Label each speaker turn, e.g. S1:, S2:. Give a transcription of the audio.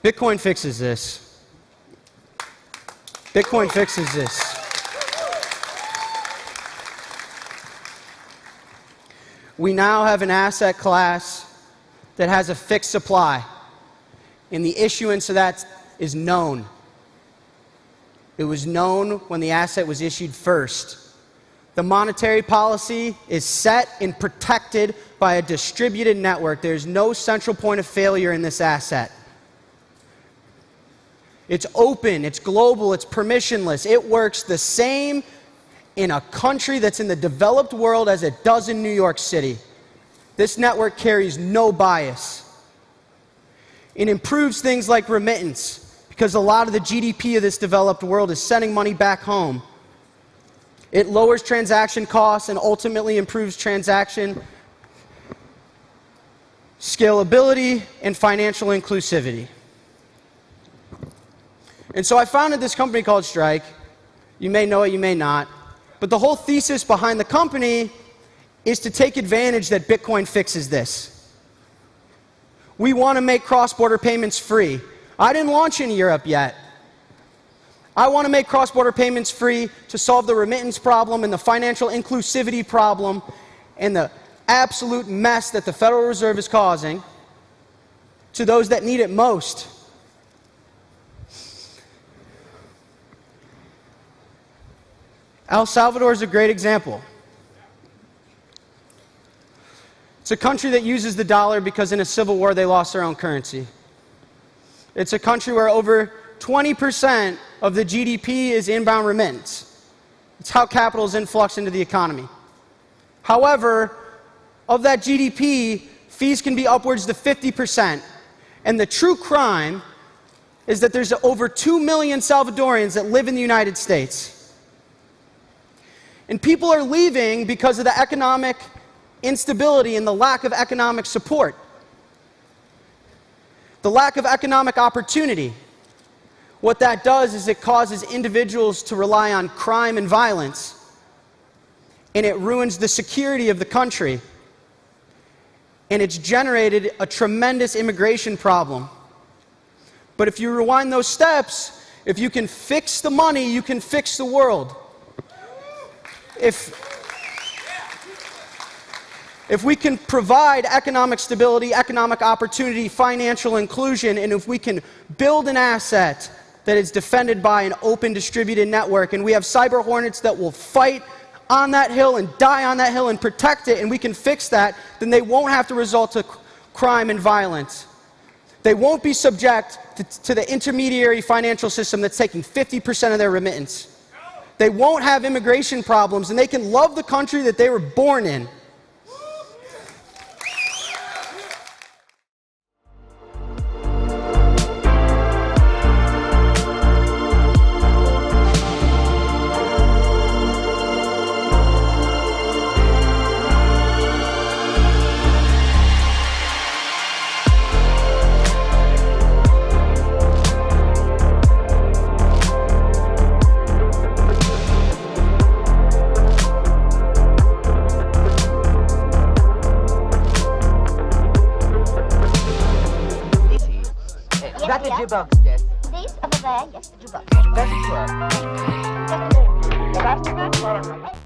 S1: Bitcoin fixes this. Bitcoin fixes this. We now have an asset class that has a fixed supply, and the issuance of that is known. It was known when the asset was issued first. The monetary policy is set and protected by a distributed network. There's no central point of failure in this asset. It's open, it's global, it's permissionless. It works the same in a country that's in the developed world as it does in New York City. This network carries no bias. It improves things like remittance, because a lot of the GDP of this developed world is sending money back home. It lowers transaction costs and ultimately improves transaction scalability and financial inclusivity. And so I founded this company called Strike. You may know it, you may not. But the whole thesis behind the company is to take advantage that Bitcoin fixes this. We want to make cross-border payments free. I didn't launch in Europe yet. I want to make cross-border payments free to solve the remittance problem and the financial inclusivity problem and the absolute mess that the Federal Reserve is causing to those that need it most. El Salvador is a great example. It's a country that uses the dollar because in a civil war they lost their own currency. It's a country where over 20% of the GDP is inbound remittance. It's how capital is influx into the economy. However, of that GDP, fees can be upwards to 50%. And the true crime is that there's over 2 million Salvadorians that live in the United States. And people are leaving because of the economic instability and the lack of economic support. The lack of economic opportunity. What that does is it causes individuals to rely on crime and violence, and it ruins the security of the country. And it's generated a tremendous immigration problem. But if you rewind those steps, if you can fix the money, you can fix the world. If we can provide economic stability, economic opportunity, financial inclusion, and if we can build an asset that is defended by an open distributed network, and we have cyber hornets that will fight on that hill and die on that hill and protect it, and we can fix that, then they won't have to resort to crime and violence. They won't be subject to the intermediary financial system that's taking 50% of their remittance. They won't have immigration problems, and they can love the country that they were born in.
S2: That the jukebox, yes.
S3: This over there, yes, the jukebox.
S2: That's it.
S3: The rest of it?